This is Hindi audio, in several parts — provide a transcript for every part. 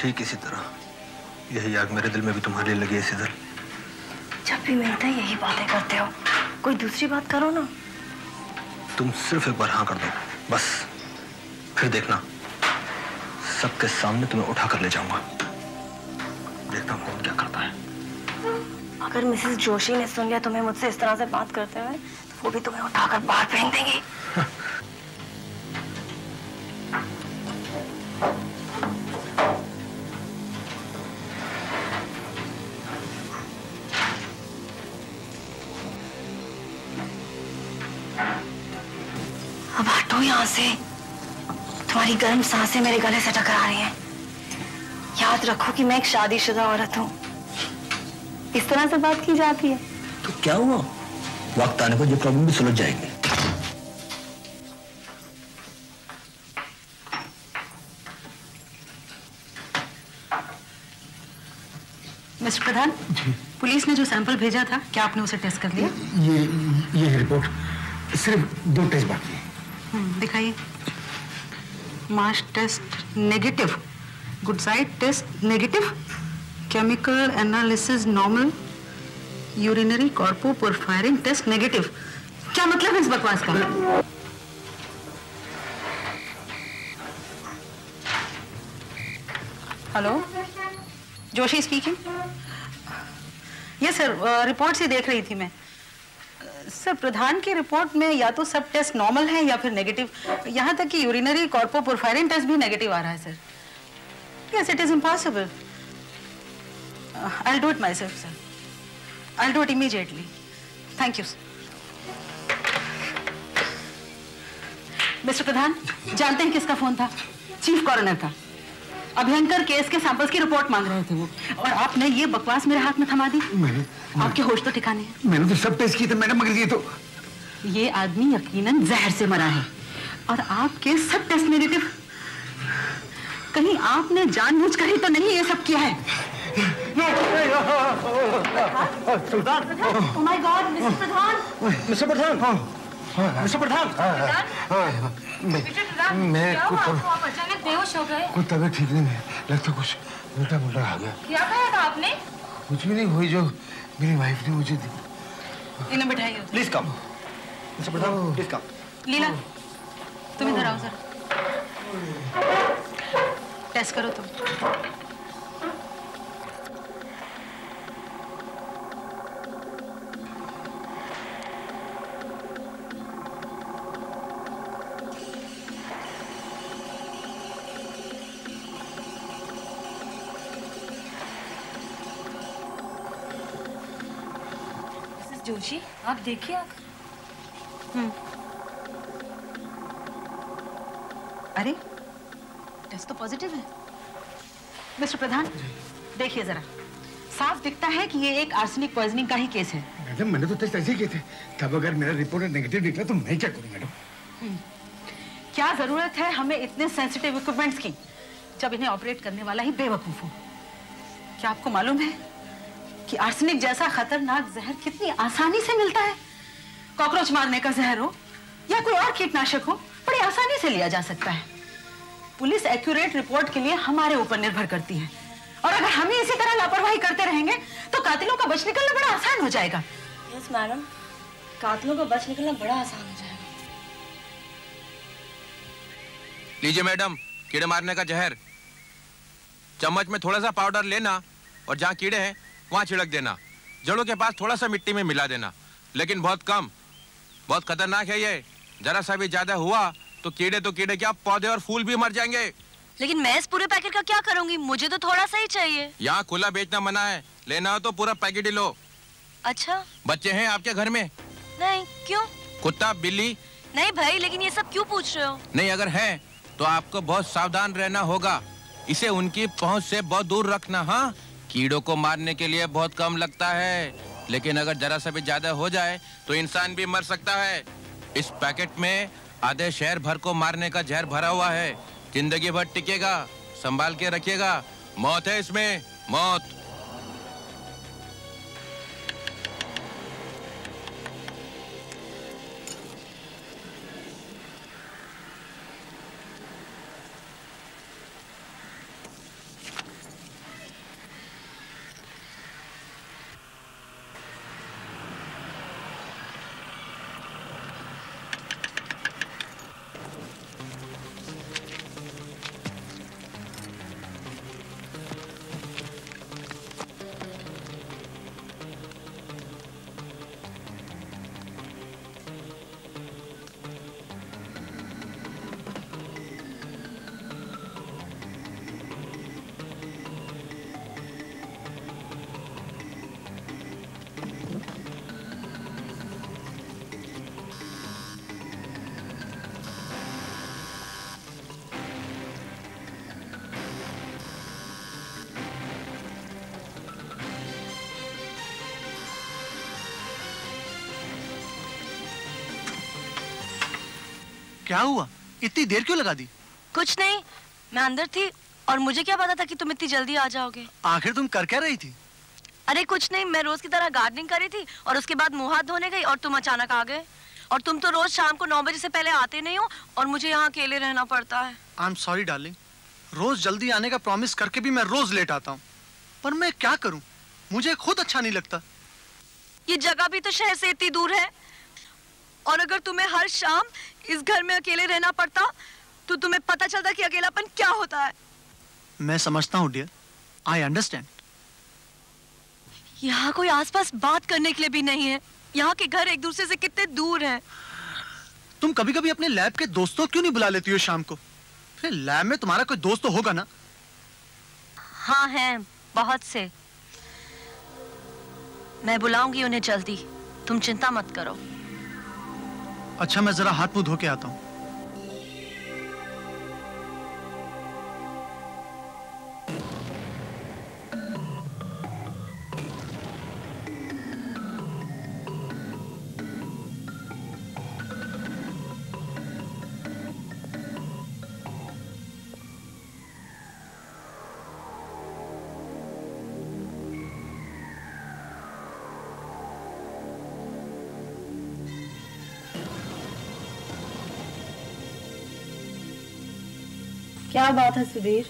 ठीक इसी तरह यही आग मेरे दिल में भी तुम्हारे लिए लगी है सिजल। जब भी मिलते हैं यही बातें करते हो, कोई दूसरी बात करो ना। तुम सिर्फ एक बार हाँ कर दो बस, फिर देखना सबके सामने तुम्हें उठा कर ले जाऊंगा। देखता हूँ कौन क्या करता है। अगर मिसेस जोशी ने सुन लिया तुम्हें मुझसे इस तरह से बात करते हुए, तो वो भी तुम्हें उठाकर बाहर फेंक देंगी। अब हटो यहाँ से, तुम्हारी गर्म सांसें मेरे गले से टकरा रही हैं। याद रखो कि मैं एक शादीशुदा औरत हूँ। इस तरह से बात की जाती है तो क्या हुआ, वक्त आने पर ये प्रॉब्लम भी सुलझ जाएगी। मिस्टर प्रधान, पुलिस ने जो सैंपल भेजा था, क्या आपने उसे टेस्ट कर लिया? ये रिपोर्ट सिर्फ 2 टेस्ट बाकी है। दिखाइए। Mass test negative, good side test negative, chemical analysis normal, urinary coproporphyrin test negative. क्या मतलब है इस बकवास का? Hello, Joshi speaking. Yes sir, report से देख रही थी मैं। सर, प्रधान की रिपोर्ट में या तो सब टेस्ट नॉर्मल है या फिर नेगेटिव, यहाँ तक कि यूरिनरी कॉर्पो पोरफायरिन टेस्ट भी नेगेटिव आ रहा है sir. Yes, it is impossible. I will do it myself sir, I will do it immediately. Thank you sir. Mister Pradhan, जानते हैं किसका फोन था? चीफ कॉरोनर का। अभयंकर केस के सैंपल्स की रिपोर्ट मांग रहे थे वो, और आपने ये बकवास मेरे हाथ में थमा दी। आपके होश तो ठिकाने हैं। मैंने तो सब टेस्ट किए थे मैडम, मगर ये तो ये आदमी यकीनन जहर से मरा है और आपके सब टेस्ट नेगेटिव। कहीं आपने जानबूझकर ही तो नहीं ये सब किया है? Oh my god, mister Pradhan. Mister Pradhan, mister Pradhan, मैं आप अचानक बेहोश हो गए। कुछ तबीयत ठीक नहीं है, लगता कुछ उल्टा पुल्टा आ गया। क्या कहा था आपने? कुछ भी नहीं, हुई जो मेरी वाइफ ने मुझे दी। इन्हें बिठाइए। Please come mister Pradhan, please come. Leela, तुम इधर आओ जरा। टेस्ट करो तुम। जोशी, आप देखिए। अरे, टेस्ट तो पॉजिटिव है। मिस्टर प्रधान, देखिए जरा, साफ दिखता है कि ये एक आर्सेनिक पॉइजनिंग का ही केस है। मैडम, मैंने तो टेस्ट ऐसे ही किए थे। तब अगर मेरा रिपोर्ट नेगेटिव निकला तो मैं क्या करूं मैडम? क्या जरूरत है हमें इतने सेंसिटिव इक्विपमेंट्स की, जब इन्हें ऑपरेट करने वाला ही बेवकूफ हो? क्या आपको मालूम है कि आर्सेनिक जैसा खतरनाक जहर कितनी आसानी से मिलता है? कॉकरोच मारने का जहर हो या कोई और कीटनाशक हो, बड़ी आसानी से लिया जा सकता है। पुलिस एक्यूरेट रिपोर्ट के लिए हमारे ऊपर निर्भर करती है, और अगर हम ही इसी तरह लापरवाही करते रहेंगे तो कातिलों का बच निकलना बड़ा आसान हो जाएगा। यस मैडम, कातिलों का बच निकलना बड़ा आसान हो जाएगा। लीजिए मैडम, कीड़े मारने का जहर। चम्मच में थोड़ा सा पाउडर लेना और जहाँ कीड़े हैं वहां छिड़क देना। जड़ों के पास थोड़ा सा मिट्टी में मिला देना, लेकिन बहुत कम। बहुत खतरनाक है ये, जरा सा भी ज्यादा हुआ तो कीड़े क्या, पौधे और फूल भी मर जाएंगे। लेकिन मैं इस पूरे पैकेट का क्या करूंगी? मुझे तो थोड़ा सा ही चाहिए। यहाँ खुला बेचना मना है, लेना हो तो पूरा पैकेट ही लो। अच्छा, बच्चे हैं आपके घर में? नहीं। क्यों? कुत्ता बिल्ली? नहीं भाई, लेकिन ये सब क्यों पूछ रहे हो? नहीं, अगर है तो आपको बहुत सावधान रहना होगा। इसे उनकी पहुंच से बहुत दूर रखना। हाँ, कीड़ों को मारने के लिए बहुत कम लगता है, लेकिन अगर जरा सा भी ज्यादा हो जाए तो इंसान भी मर सकता है। इस पैकेट में आधे शहर भर को मारने का जहर भरा हुआ है। जिंदगी भर टिकेगा, संभाल के रखिएगा। मौत है इसमें, मौत। क्या हुआ? इतनी देर क्यों लगा दी? कुछ नहीं, मैं अंदर थी और मुझे क्या पता था कि तुम इतनी जल्दी आ जाओगे। आखिर तुम कर क्या रही थी? अरे कुछ नहीं, मैं रोज की तरह गार्डनिंग कर रही थी और उसके बाद मुंह हाथ धोने गई और तुम अचानक आ गए। और तुम तो रोज शाम को 9 बजे से पहले आते नहीं हो और मुझे यहाँ अकेले रहना पड़ता है। आई एम सॉरी डार्लिंग, रोज जल्दी आने का प्रॉमिस करके भी मैं रोज लेट आता हूँ, पर मैं क्या करूँ, मुझे खुद अच्छा नहीं लगता। ये जगह भी तो शहर से इतनी दूर है और अगर तुम्हें हर शाम इस घर में अकेले रहना पड़ता तो तुम्हें पता चलता कि अकेलापन क्या होता है। मैं समझता हूँ डियर, आई अंडरस्टैंड। यहाँ कोई आसपास बात करने के लिए भी नहीं है। यहाँ के घर एक दूसरे से कितने दूर हैं। तुम कभी कभी अपने लैब के दोस्तों क्यों नहीं बुला लेती हो शाम को? फिर लैब में तुम्हारा कोई दोस्त तो होगा ना? हाँ हैं, बहुत से। मैं बुलाऊंगी उन्हें जल्दी, तुम चिंता मत करो। अच्छा, मैं जरा हाथ मुंह धो के आता हूँ। क्या बात है सुधीर?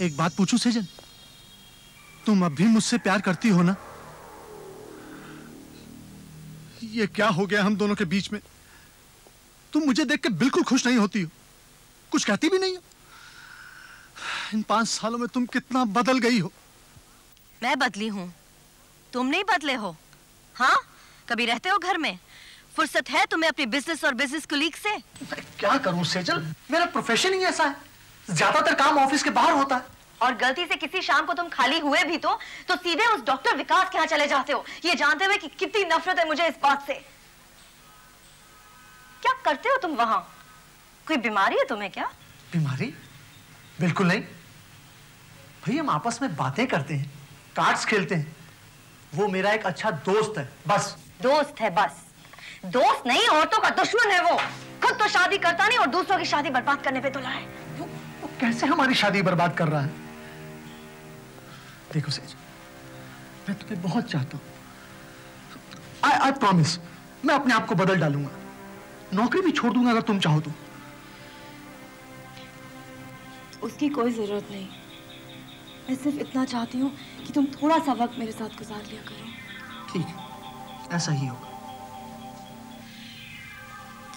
एक बात पूछूं सेजल, तुम अब भी मुझसे प्यार करती हो ना? ये क्या हो गया हम दोनों के बीच में? तुम मुझे देख के बिल्कुल खुश नहीं होती हो, कुछ कहती भी नहीं हो। इन 5 सालों में तुम कितना बदल गई हो। मैं बदली हूँ, तुम नहीं बदले हो। हाँ, कभी रहते हो घर में? फुर्सत है तुम्हें अपने बिजनेस और बिजनेस कोलीग से? मैं क्या करूं सेजल, मेरा प्रोफेशन ही ऐसा है। ज्यादातर काम ऑफिस के बाहर होता है। और गलती से किसी शाम को तुम खाली हुए भी तो सीधे उस डॉक्टर विकास के यहाँ चले जाते हो, ये जानते हुए कि कितनी नफरत है मुझे इस बात से। क्या करते हो तुम वहां? कोई बीमारी है तुम्हें क्या? बीमारी? बिल्कुल नहीं भाई, हम आपस में बातें करते हैं, कार्ड्स खेलते हैं। वो मेरा एक अच्छा दोस्त है, बस। दोस्त है बस? दोस्त नहीं, औरतों का दुश्मन है वो। खुद तो शादी करता नहीं और दूसरों की शादी बर्बाद करने पे तुला है। वो कैसे हमारी शादी बर्बाद कर रहा है? देखो सेज, मैं तुम्हें बहुत चाहता हूं। आई प्रॉमिस, मैं अपने आप को बदल डालूंगा, नौकरी भी छोड़ दूंगा अगर तुम चाहो तो। उसकी कोई जरूरत नहीं, मैं सिर्फ इतना चाहती हूँ कि तुम थोड़ा सा वक्त मेरे साथ गुजार लिया करो। ठीक है, ऐसा ही होगा।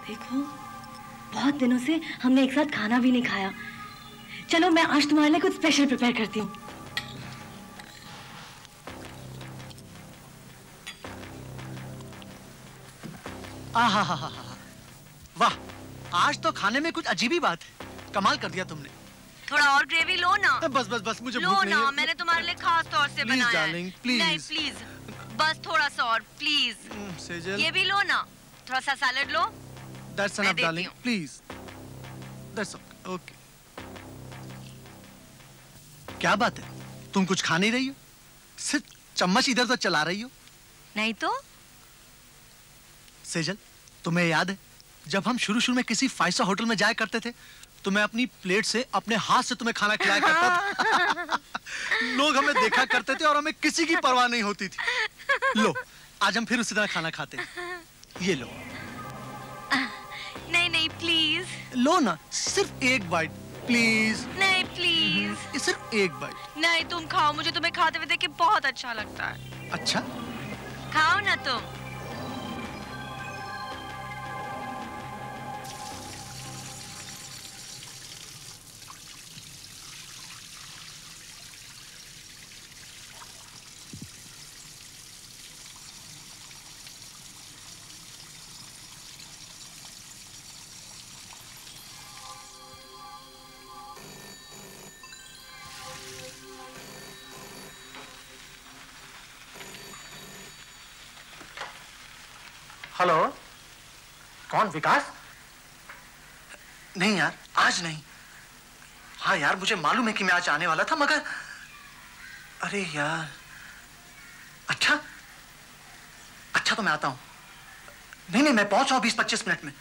देखो, बहुत दिनों से हमने एक साथ खाना भी नहीं खाया। चलो मैं आज तुम्हारे लिए कुछ स्पेशल प्रिपेयर करती हूँ। आहा, वाह, आज तो खाने में कुछ अजीब ही बात है। कमाल कर दिया तुमने। थोड़ा और ग्रेवी लो ना। बस मुझे लो भूख नहीं ना, है। मैंने तुम्हारे लिए खास तौर से Please, बनाया darling, है। please. नहीं प्लीज, बस थोड़ा सा और प्लीज। सेजल, ये भी लो ना, थोड़ा सा सैलेड लो। that's मैं enough, देती darling, हूँ। please. That's okay. क्या बात है, तुम कुछ खा नहीं रही हो? सिर्फ चम्मच इधर उधर चला रही हो। नहीं तो? सेजल, तुम्हें याद है जब हम शुरू में किसी 5 स्टार होटल में जाया करते थे तो मैं अपनी प्लेट से अपने हाथ से तुम्हें खाना खिलाया करता था। लोग हमें देखा करते थे और हमें किसी की परवाह नहीं होती थी। लो, आज हम फिर उसी तरह खाना खाते हैं। ये लो। नहीं प्लीज। लो ना, सिर्फ एक बाइट प्लीज। नहीं प्लीज। सिर्फ एक बाइट। नहीं, तुम खाओ, मुझे तुम्हें खाते हुए देख के बहुत अच्छा लगता है। अच्छा, खाओ ना तुम। हेलो, कौन? विकास? नहीं यार, आज नहीं। हाँ यार, मुझे मालूम है कि मैं आज आने वाला था, मगर अरे यार, अच्छा तो मैं आता हूँ। नहीं नहीं, मैं पहुंच रहा हूं 20-25 मिनट में।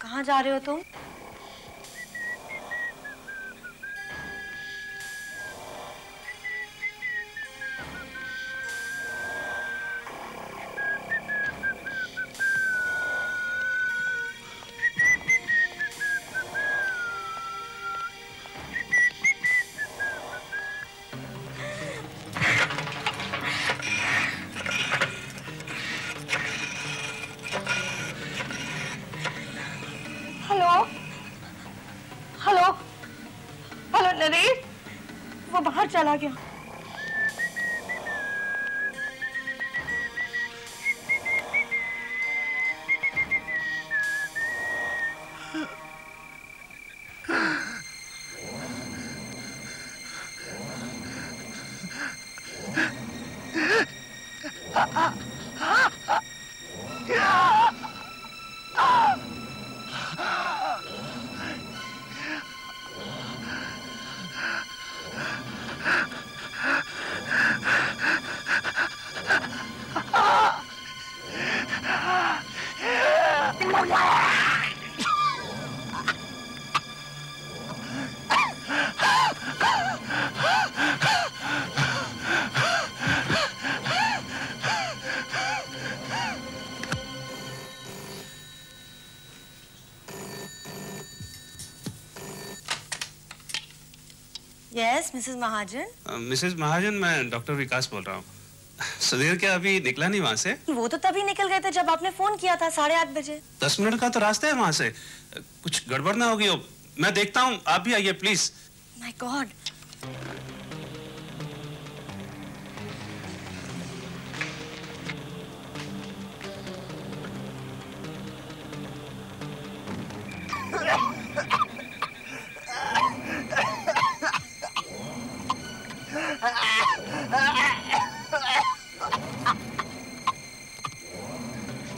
कहाँ जा रहे हो तुम? नरेश, वो बाहर चला गया। यस मिसेस महाजन। मिसेस महाजन, मैं डॉक्टर विकास बोल रहा हूँ। सुधीर क्या अभी निकला नहीं वहाँ से? वो तो तभी निकल गए थे जब आपने फोन किया था 8:30 बजे। 10 मिनट का तो रास्ता है वहाँ से। कुछ गड़बड़ ना होगी हो। मैं देखता हूँ, आप भी आइए please. My God.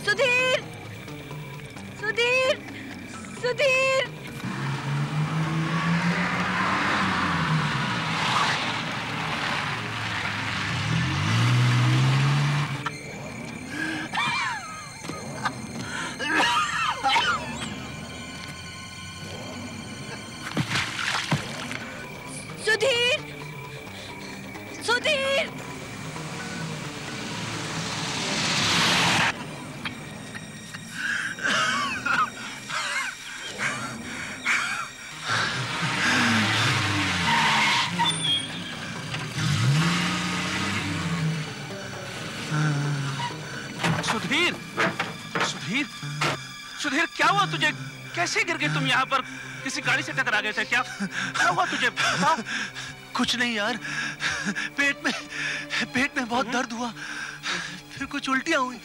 Sudhir, Sudhir, Sudhir. Sudhir, Sudhir. Sudhir, Sudhir, Sudhir, क्या हुआ तुझे? कैसे गिर गए तुम यहाँ पर? किसी गाड़ी से टकरा गए थे क्या? क्या हुआ तुझे? बताओ। कुछ नहीं यार, पेट में बहुत दर्द हुआ, फिर कुछ उल्टियां हुई,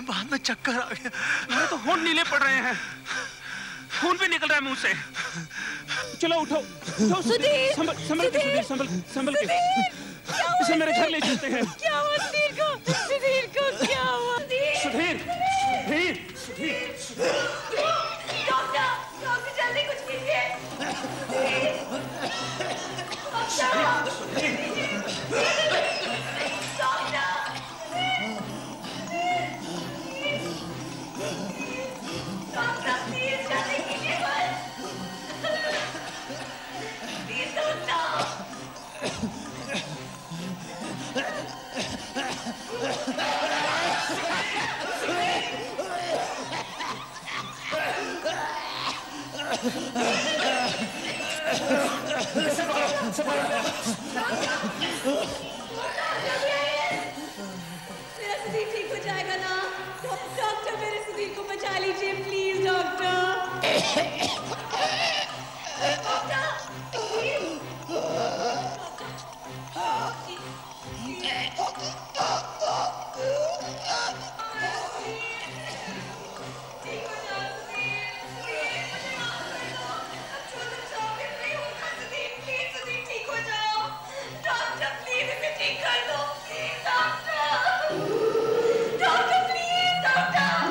बाद में चक्कर आ गया। मेरे तो होंठ नीले पड़ रहे हैं, खून भी निकल रहा है मुंह से। चलो उठो, उठो। सुधीर, संभल के सुधीर, संभल के। इसे मेरे घर ले चलते हैं। क्या हुआ सुधीर को? सुधीर को क्या हुआ? सुधीर, सुधीर, सुधीर। डॉक्टर, डॉक्टर जल्दी कुछ कीजिए। डॉक्टर प्लीज जल्दी कीजिए प्लीज डॉक्टर। मेरा सुधीर ठीक हो जाएगा ना? डॉक्टर मेरे सुधीर को बचा लीजिए please doctor. Doctor please, doctor.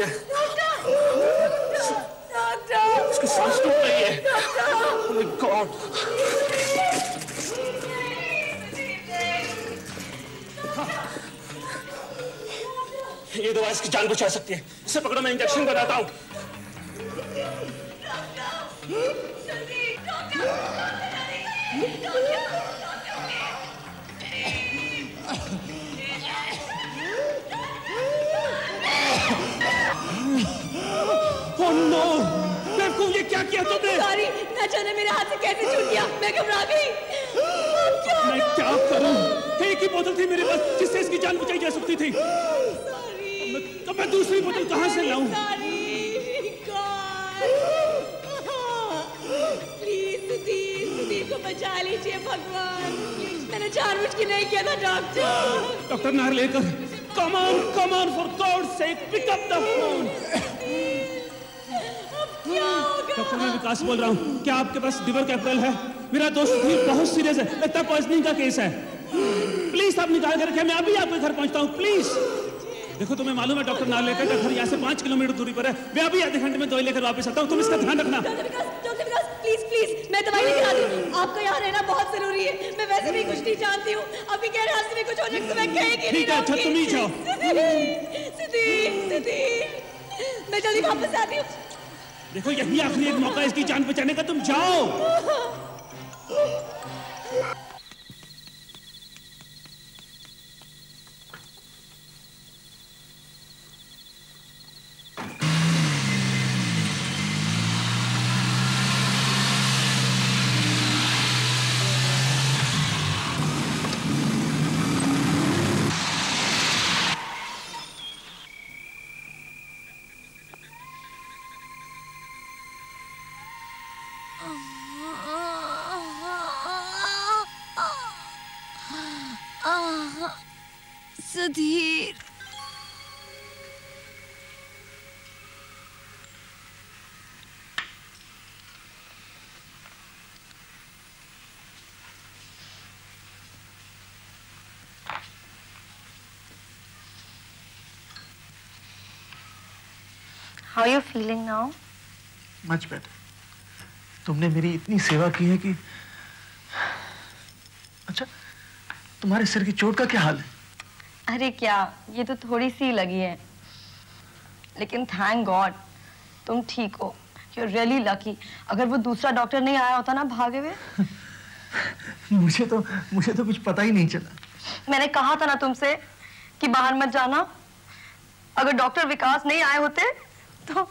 है। उसकी सांस टूट रही है। Oh my God! ये दवा इसकी जान बचा सकती है। इसे पकड़ो, मैं इंजेक्शन बनाता हूँ। Oh no! बेवकूफ, ये क्या किया तुमने? सॉरी, न जाने मेरे हाथ से कैसे छूट गया, मैं घबरा गई। मैं क्या करूं? एक ही बोतल थी मेरे पास जिससे इसकी जान बचाई जा सकती थी। तो मैं दूसरी बोतल कहां से लाऊं? प्लीज सुधीर को बचा लीजिए भगवान। मैंने जानबूझ के नहीं किया था doctor. Doctor Narlekar, come on, for God's sake, pick up the phone. Doctor, मैं विकास बोल रहा हूँ। क्या आपके पास लिवर कैपिटल है? मेरा दोस्त सुधीर बहुत सीरियस है, लगता है पॉइजनिंग का केस है। प्लीज आप निकाल कर रखें, मैं अभी आपके घर पहुंचता हूँ, प्लीज। देखो, तुम्हें मालूम है डॉक्टर नार्लेकर का घर यहाँ से 5 किलोमीटर दूरी पर है। मैं अभी आधे घंटे में दवाई लेकर वापस आता हूँ, तुम इसका ध्यान रखना। डॉक्टर विकास, प्लीज मैं दवाई लेकर आती हूँ। आपका यहाँ रहना बहुत जरूरी है। मैं वैसे भी कुछ नहीं जानती हूँ, अभी कह रहे रास्ते में कुछ हो जाए तो मैं कहेगी। ठीक है, अच्छा तुम ही जाओ। सुधीर, मैं जल्दी वापस आती हूँ। देखो, यही आखिरी एक मौका इसकी जान बचाने का, तुम जाओ। Sudhir, How are you feeling now? Much better. तुमने मेरी इतनी सेवा की है कि अच्छा, तुम्हारे सिर की चोट का क्या हाल है? अरे क्या, ये तो थोड़ी सी लगी है, लेकिन थैंक गॉड तुम ठीक हो। You're really lucky. अगर वो दूसरा डॉक्टर नहीं आया होता ना भागे हुए। मुझे तो कुछ पता ही नहीं चला। मैंने कहा था ना तुमसे कि बाहर मत जाना। अगर डॉक्टर विकास नहीं आए होते तो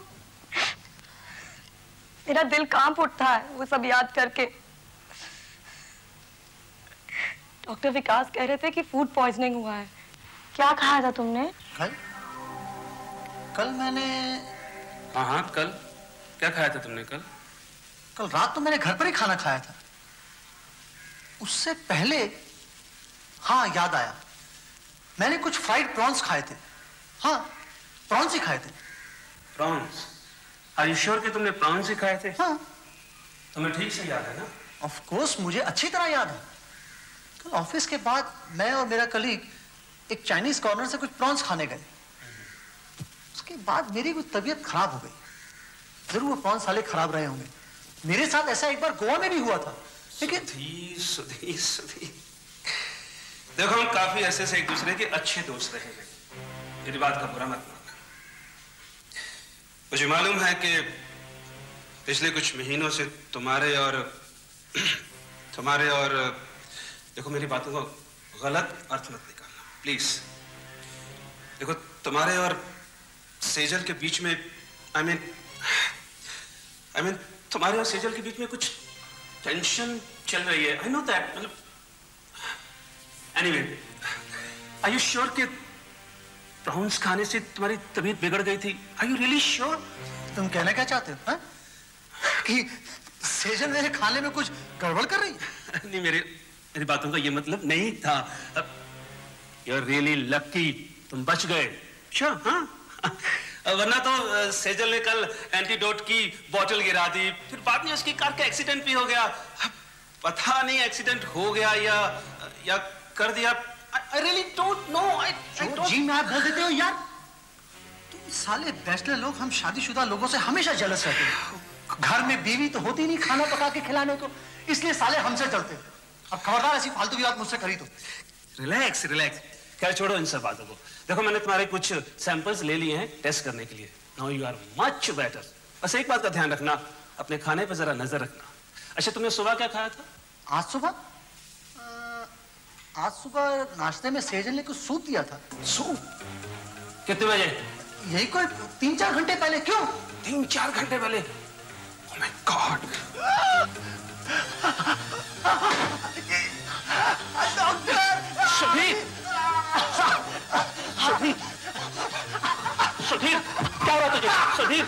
मेरा दिल कांप उठता है वो सब याद करके। डॉक्टर विकास कह रहे थे कि फूड पॉइजनिंग हुआ है। क्या कहा था तुमने? कल मैंने हाँ, कल क्या खाया था तुमने? कल रात तो मैंने घर पर ही खाना खाया था। उससे पहले हाँ, याद आया, मैंने कुछ फ्राइड प्रॉन्स खाए थे। हाँ, प्रॉन्स ही खाए थे। प्रॉन्स? आर यू श्योर कि तुमने प्रॉन्स ही खाए थे? हाँ। तुम्हें ठीक से याद है ना? ऑफ कोर्स, मुझे अच्छी तरह याद है। कल ऑफिस के बाद मैं और मेरा कलीग एक चाइनीज कॉर्नर से कुछ प्रॉन्स खाने गए। उसके बाद मेरी कुछ तबीयत खराब हो गई। जरूर वो प्रॉन्स साले खराब रहे होंगे। मेरे साथ ऐसा एक बार गोवा में भी हुआ था। लेकिन सुधीर, देखो, हम काफी अरसे से एक दूसरे के अच्छे दोस्त रहे हैं। मेरी बात का बुरा मत मानना। मुझे मालूम है कि पिछले कुछ महीनों से तुम्हारे और देखो, मेरी बातों को गलत अर्थ मत निकालना प्लीज। देखो, तुम्हारे और सेजल के बीच में आई मीन तुम्हारे और सेजल के बीच में कुछ टेंशन चल रही है। I know that. मतलब एनीवे, आर यू श्योर कि प्रॉन्स खाने से तुम्हारी तबीयत बिगड़ गई थी? Are you really sure? तुम कहना क्या चाहते हो? हा? कि सेजल मेरे खाने में कुछ गड़बड़ कर रही है? नहीं, मेरी बातों का ये मतलब नहीं था। यू आर रियली लकी, तुम बच गए। श्योर? हाँ, वरना तो सेजल ने कल एंटीडोट की बोतल गिरा दी, फिर बाद में उसकी कार का एक्सीडेंट भी हो गया। पता नहीं एक्सीडेंट हो गया या कर दिया। I really don't know. I don't... जी मैं बोल देते हो यार। तुम साले बैचलर लोग हम शादीशुदा लोगों से हमेशा जेलस रहते हैं। घर में बीवी तो होती नहीं खाना पका के खिलाने को, इसलिए साले हमसे चलते हैं। अब खबरदार ऐसी फालतू की बात मुझसे करी तो। रिलैक्स रिलैक्स, खैर छोड़ो इन सब बातों को। देखो मैंने तुम्हारे कुछ सैंपल्स ले लिए हैं टेस्ट करने के लिए। Now you are much better. बस एक बात का ध्यान रखना, अपने खाने पर जरा नजर रखना। अच्छा तुमने सुबह क्या खाया था? आज सुबह नाश्ते में सेजल ने कुछ सूप दिया था। सूप? कितने बजे? यही कोई 3-4 घंटे पहले। क्यों? 3-4 घंटे पहले? Oh my God! Shabir! Shabir! Shabir! क्या हुआ तुझे? शबीर!